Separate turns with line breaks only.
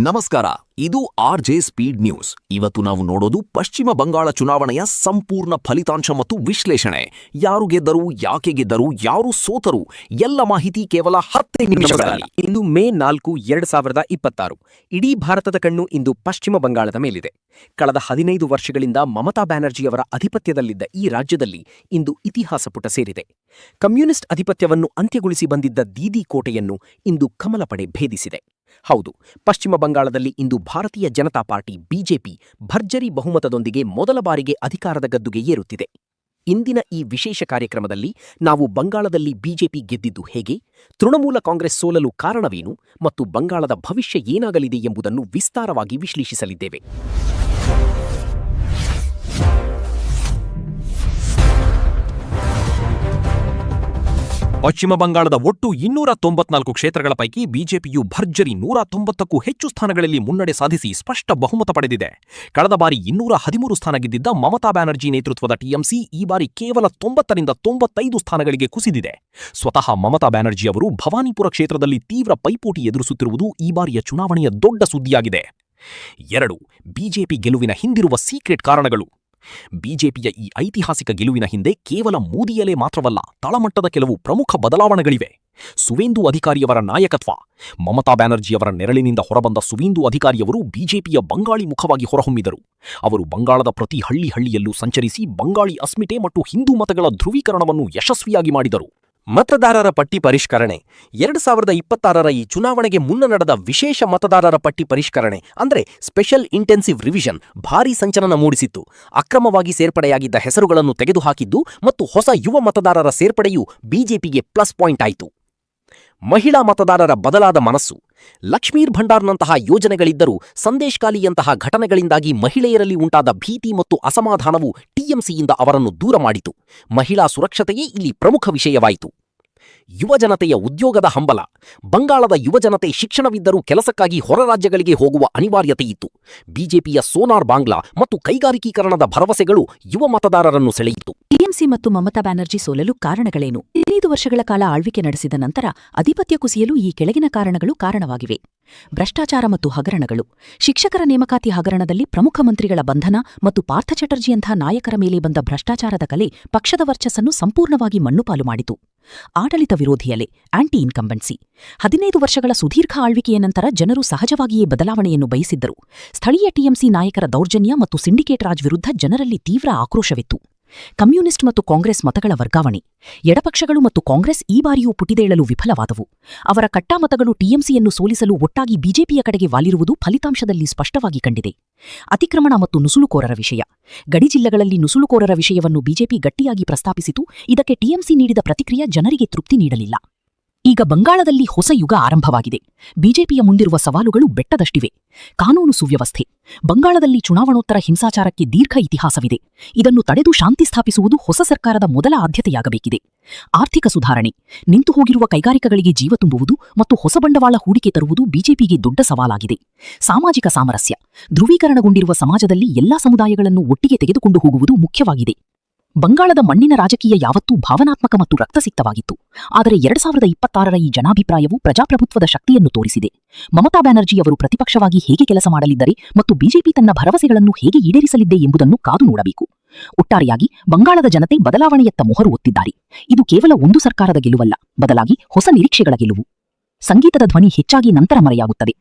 ನಮಸ್ಕಾರ, ಇದು RJ speed news. ಇವತ್ತು ನಾವು ನೋಡೋದು ಪಶ್ಚಿಮ ಬಂಗಾಳ ಚುನಾವಣೆಯ ಸಂಪೂರ್ಣ ಫಲಿತಾಂಶ ಮತ್ತು ವಿಶ್ಲೇಷಣೆ. ಯಾರು ಗೆದ್ದರು, ಯಾಕೆ ಗೆದ್ದರು, ಯಾರು ಸೋತರು, ಎಲ್ಲ ಮಾಹಿತಿ ಕೇವಲ 10 ನಿಮಿಷಗಳಲ್ಲಿ.
ಇಂದು ಮೇ 4, 2026. ಇಡೀ ಭಾರತದ ಕಣ್ಣು ಇಂದು ಪಶ್ಚಿಮ ಬಂಗಾಳದ ಮೇಲಿದೆ. ಕಳೆದ 15 ವರ್ಷಗಳಿಂದ ಮಮತಾ ಬ್ಯಾನರ್ಜಿಯವರ ಅಧಿಪತ್ಯದಲ್ಲಿದ್ದ ಈ ರಾಜ್ಯದಲ್ಲಿ ಇಂದು ಇತಿಹಾಸ ಪುಟ ಸೇರಿದೆ. ಕಮ್ಯುನಿಸ್ಟ್ ಅಧಿಪತ್ಯವನ್ನು ಅಂತ್ಯಗೊಳಿಸಿ ಬಂದಿದ್ದ ದೀದಿ ಕೋಟೆಯನ್ನು ಇಂದು ಕಮಲ ಪಡೆ ಭೇದಿಸಿದೆ. ಹೌದು, ಪಶ್ಚಿಮ ಬಂಗಾಳದಲ್ಲಿ ಇಂದು ಭಾರತೀಯ ಜನತಾ ಪಾರ್ಟಿ ಬಿಜೆಪಿ ಭರ್ಜರಿ ಬಹುಮತದೊಂದಿಗೆ ಮೊದಲ ಬಾರಿಗೆ ಅಧಿಕಾರದ ಗದ್ದುಗೆ ಏರುತ್ತಿದೆ. ಇಂದಿನ ಈ ವಿಶೇಷ ಕಾರ್ಯಕ್ರಮದಲ್ಲಿ ನಾವು ಬಂಗಾಳದಲ್ಲಿ ಬಿಜೆಪಿ ಗೆದ್ದಿದ್ದು ಹೇಗೆ, ತೃಣಮೂಲ ಕಾಂಗ್ರೆಸ್ ಸೋಲಲು ಕಾರಣವೇನು ಮತ್ತು ಬಂಗಾಳದ ಭವಿಷ್ಯ ಏನಾಗಲಿದೆ ಎಂಬುದನ್ನು ವಿಸ್ತಾರವಾಗಿ ವಿಶ್ಲೇಷಿಸಲಿದ್ದೇವೆ.
ಪಶ್ಚಿಮ ಬಂಗಾಳದ ಒಟ್ಟು 294 ಕ್ಷೇತ್ರಗಳ ಪೈಕಿ ಬಿಜೆಪಿಯು ಭರ್ಜರಿ 190ಕ್ಕೂ ಹೆಚ್ಚು ಸ್ಥಾನಗಳಲ್ಲಿ ಮುನ್ನಡೆ ಸಾಧಿಸಿ ಸ್ಪಷ್ಟ ಬಹುಮತ ಪಡೆದಿದೆ. ಕಳೆದ ಬಾರಿ 213 ಸ್ಥಾನ ಗೆದ್ದಿದ್ದ ಮಮತಾ ಬ್ಯಾನರ್ಜಿ ನೇತೃತ್ವದ ಟಿಎಂಸಿ ಈ ಬಾರಿ ಕೇವಲ 90ರಿಂದ 95 ಸ್ಥಾನಗಳಿಗೆ ಕುಸಿದಿದೆ. ಸ್ವತಃ ಮಮತಾ ಬ್ಯಾನರ್ಜಿ ಅವರು ಭವಾನಿಪುರ ಕ್ಷೇತ್ರದಲ್ಲಿ ತೀವ್ರ ಪೈಪೋಟಿ ಎದುರಿಸುತ್ತಿರುವುದು ಈ ಬಾರಿಯ ಚುನಾವಣೆಯ ದೊಡ್ಡ ಸುದ್ದಿಯಾಗಿದೆ. 2. ಬಿಜೆಪಿ ಗೆಲುವಿನ ಹಿಂದಿರುವ ಸೀಕ್ರೆಟ್ ಕಾರಣಗಳು. ಬಿಜೆಪಿಯ ಈ ಐತಿಹಾಸಿಕ ಗೆಲುವಿನ ಹಿಂದೆ ಕೇವಲ ಮೋದಿಯಲೇ ಮಾತ್ರವಲ್ಲ, ತಳಮಟ್ಟದ ಕೆಲವು ಪ್ರಮುಖ ಬದಲಾವಣೆಗಳಿವೆ. ಸುವೇಂದು ಅಧಿಕಾರಿಯವರ ನಾಯಕತ್ವ. ಮಮತಾ ಬ್ಯಾನರ್ಜಿಯವರ ನೆರಳಿನಿಂದ ಹೊರಬಂದ ಸುವೇಂದು ಅಧಿಕಾರಿಯವರು ಬಿಜೆಪಿಯ ಬಂಗಾಳಿ ಮುಖವಾಗಿ ಹೊರಹೊಮ್ಮಿದರು. ಅವರು ಬಂಗಾಳದ ಪ್ರತಿ ಹಳ್ಳಿಯಲ್ಲೂ ಸಂಚರಿಸಿ ಬಂಗಾಳಿ ಅಸ್ಮಿತೆ ಮತ್ತು ಹಿಂದೂ ಮತಗಳ ಧ್ರುವೀಕರಣವನ್ನು ಯಶಸ್ವಿಯಾಗಿ ಮಾಡಿದರು.
ಮತದಾರರ ಪಟ್ಟಿ ಪರಿಷ್ಕರಣೆ. 2026ರ ಈ ಚುನಾವಣೆಗೆ ಮುನ್ನ ನಡೆದ ವಿಶೇಷ ಮತದಾರರ ಪಟ್ಟಿ ಪರಿಷ್ಕರಣೆ ಅಂದರೆ ಸ್ಪೆಷಲ್ ಇಂಟೆನ್ಸಿವ್ ರಿವಿಷನ್ ಭಾರೀ ಸಂಚಲನ ಮೂಡಿಸಿತ್ತು. ಅಕ್ರಮವಾಗಿ ಸೇರ್ಪಡೆಯಾಗಿದ್ದ ಹೆಸರುಗಳನ್ನು ತೆಗೆದುಹಾಕಿದ್ದು ಮತ್ತು ಹೊಸ ಯುವ ಮತದಾರರ ಸೇರ್ಪಡೆಯು ಬಿಜೆಪಿಗೆ ಪ್ಲಸ್ ಪಾಯಿಂಟ್ ಆಯಿತು. ಮಹಿಳಾ ಮತದಾರರ ಬದಲಾದ ಮನಸ್ಸು. ಲಕ್ಷ್ಮೀರ್ ಭಂಡಾರ್ನಂತಹ ಯೋಜನೆಗಳಿದ್ದರೂ ಸಂದೇಶ್ಕಾಲಿಯಂತಹ ಘಟನೆಗಳಿಂದಾಗಿ ಮಹಿಳೆಯರಲ್ಲಿ ಉಂಟಾದ ಭೀತಿ ಮತ್ತು ಅಸಮಾಧಾನವು ಟಿಎಂಸಿಯಿಂದ ಅವರನ್ನು ದೂರ ಮಾಡಿತು. ಮಹಿಳಾ ಸುರಕ್ಷತೆಯೇ ಇಲ್ಲಿ ಪ್ರಮುಖ ವಿಷಯವಾಯಿತು. ಯುವಜನತೆಯ ಉದ್ಯೋಗದ ಹಂಬಲ. ಬಂಗಾಳದ ಯುವಜನತೆ ಶಿಕ್ಷಣವಿದ್ದರೂ ಕೆಲಸಕ್ಕಾಗಿ ಹೊರ ರಾಜ್ಯಗಳಿಗೆ ಹೋಗುವ ಅನಿವಾರ್ಯತೆಯಿತ್ತು. ಬಿಜೆಪಿಯ ಸೋನಾರ್ ಬಾಂಗ್ಲಾ ಮತ್ತು ಕೈಗಾರಿಕೀಕರಣದ ಭರವಸೆಗಳು ಯುವ ಮತದಾರರನ್ನು ಸೆಳೆಯಿತು.
ಟಿಎಂಸಿ ಮತ್ತು ಮಮತಾ ಬ್ಯಾನರ್ಜಿ ಸೋಲಲು ಕಾರಣಗಳೇನು? 15 ವರ್ಷಗಳ ಕಾಲ ಆಳ್ವಿಕೆ ನಡೆಸಿದ ನಂತರ ಅಧಿಪತ್ಯ ಕುಸಿಯಲು ಈ ಕೆಳಗಿನ ಕಾರಣಗಳು ಕಾರಣವಾಗಿವೆ. ಭ್ರಷ್ಟಾಚಾರ ಮತ್ತು ಹಗರಣಗಳು. ಶಿಕ್ಷಕರ ನೇಮಕಾತಿ ಹಗರಣದಲ್ಲಿ ಪ್ರಮುಖ ಮಂತ್ರಿಗಳ ಬಂಧನ ಮತ್ತು ಪಾರ್ಥ ಚಟರ್ಜಿಯಂಥ ನಾಯಕರ ಮೇಲೆ ಬಂದ ಭ್ರಷ್ಟಾಚಾರದ ಕಲೆ ಪಕ್ಷದ ವರ್ಚಸ್ಸನ್ನು ಸಂಪೂರ್ಣವಾಗಿ ಮಣ್ಣುಪಾಲು ಮಾಡಿತು. ಆಡಳಿತ ವಿರೋಧಿಯಲೆ ಆಂಟಿ ಇನ್ಕಂಬೆನ್ಸಿ. 15 ವರ್ಷಗಳ ಸುದೀರ್ಘ ಆಳ್ವಿಕೆಯ ನಂತರ ಜನರು ಸಹಜವಾಗಿಯೇ ಬದಲಾವಣೆಯನ್ನು ಬಯಸಿದ್ದರು. ಸ್ಥಳೀಯ ಟಿಎಂಸಿ ನಾಯಕರ ದೌರ್ಜನ್ಯ ಮತ್ತು ಸಿಂಡಿಕೇಟ್ ರಾಜ್ ವಿರುದ್ಧ ಜನರಲ್ಲಿ ತೀವ್ರ ಆಕ್ರೋಶವಿತ್ತು. ಕಮ್ಯುನಿಸ್ಟ್ ಮತ್ತು ಕಾಂಗ್ರೆಸ್ ಮತಗಳ ವರ್ಗಾವಣೆ. ಎಡಪಕ್ಷಗಳು ಮತ್ತು ಕಾಂಗ್ರೆಸ್ ಈ ಬಾರಿಯೂ ಪುಟಿದೇಳಲು ವಿಫಲವಾದವು. ಅವರ ಕಟ್ಟಾಮತಗಳು ಟಿಎಂಸಿಯನ್ನು ಸೋಲಿಸಲು ಒಟ್ಟಾಗಿ ಬಿಜೆಪಿಯ ಕಡೆಗೆ ವಾಲಿರುವುದು ಫಲಿತಾಂಶದಲ್ಲಿ ಸ್ಪಷ್ಟವಾಗಿ ಕಂಡಿದೆ. ಅತಿಕ್ರಮಣ ಮತ್ತು ನುಸುಳುಕೋರರ ವಿಷಯ. ಗಡಿ ಜಿಲ್ಲೆಗಳಲ್ಲಿ ನುಸುಳುಕೋರರ ವಿಷಯವನ್ನು ಬಿಜೆಪಿ ಗಟ್ಟಿಯಾಗಿ ಪ್ರಸ್ತಾಪಿಸಿತು. ಇದಕ್ಕೆ ಟಿಎಂಸಿ ನೀಡಿದ ಪ್ರತಿಕ್ರಿಯೆ ಜನರಿಗೆ ತೃಪ್ತಿ ನೀಡಲಿಲ್ಲ. ಈಗ ಬಂಗಾಳದಲ್ಲಿ ಹೊಸ ಯುಗ ಆರಂಭವಾಗಿದೆ. ಬಿಜೆಪಿಯ ಮುಂದಿರುವ ಸವಾಲುಗಳು ಬೆಟ್ಟದಷ್ಟಿವೆ. ಕಾನೂನು ಸುವ್ಯವಸ್ಥೆ. ಬಂಗಾಳದಲ್ಲಿ ಚುನಾವಣೋತ್ತರ ಹಿಂಸಾಚಾರಕ್ಕೆ ದೀರ್ಘ ಇತಿಹಾಸವಿದೆ. ಇದನ್ನು ತಡೆದು ಶಾಂತಿ ಸ್ಥಾಪಿಸುವುದು ಹೊಸ ಸರ್ಕಾರದ ಮೊದಲ ಆದ್ಯತೆಯಾಗಬೇಕಿದೆ. ಆರ್ಥಿಕ ಸುಧಾರಣೆ. ನಿಂತು ಹೋಗಿರುವ ಕೈಗಾರಿಕೆಗಳಿಗೆ ಜೀವ ತುಂಬುವುದು ಮತ್ತು ಹೊಸ ಬಂಡವಾಳ ಹೂಡಿಕೆ ತರುವುದು ಬಿಜೆಪಿಗೆ ದೊಡ್ಡ ಸವಾಲಾಗಿದೆ. ಸಾಮಾಜಿಕ ಸಾಮರಸ್ಯ. ಧ್ರುವೀಕರಣಗೊಂಡಿರುವ ಸಮಾಜದಲ್ಲಿ ಎಲ್ಲಾ ಸಮುದಾಯಗಳನ್ನು ಒಟ್ಟಿಗೆ ತೆಗೆದುಕೊಂಡು ಹೋಗುವುದು ಮುಖ್ಯವಾಗಿದೆ. ಬಂಗಾಳದ ಮಣ್ಣಿನ ರಾಜಕೀಯ ಯಾವತ್ತೂ ಭಾವನಾತ್ಮಕ ಮತ್ತು ರಕ್ತಸಿಕ್ತವಾಗಿತ್ತು. ಆದರೆ 2026ರ ಈ ಜನಾಭಿಪ್ರಾಯವು ಪ್ರಜಾಪ್ರಭುತ್ವದ ಶಕ್ತಿಯನ್ನು ತೋರಿಸಿದೆ. ಮಮತಾ ಬ್ಯಾನರ್ಜಿ ಅವರು ಪ್ರತಿಪಕ್ಷವಾಗಿ ಹೇಗೆ ಕೆಲಸ ಮಾಡಲಿದ್ದಾರೆ ಮತ್ತು ಬಿಜೆಪಿ ತನ್ನ ಭರವಸೆಗಳನ್ನು ಹೇಗೆ ಈಡೇರಿಸಲಿದೆ ಎಂಬುದನ್ನು ಕಾದು ನೋಡಬೇಕು. ಒಟ್ಟಾರೆಯಾಗಿ ಬಂಗಾಳದ ಜನತೆ ಬದಲಾವಣೆಯತ್ತ ಮೊಹರು ಒತ್ತಿದ್ದಾರೆ. ಇದು ಕೇವಲ ಒಂದು ಸರ್ಕಾರದ ಗೆಲುವಲ್ಲ, ಬದಲಾಗಿ ಹೊಸ ನಿರೀಕ್ಷೆಗಳ ಗೆಲುವು. ಸಂಗೀತದ ಧ್ವನಿ ಹೆಚ್ಚಾಗಿ ನಂತರ ಮರೆಯಾಗುತ್ತದೆ,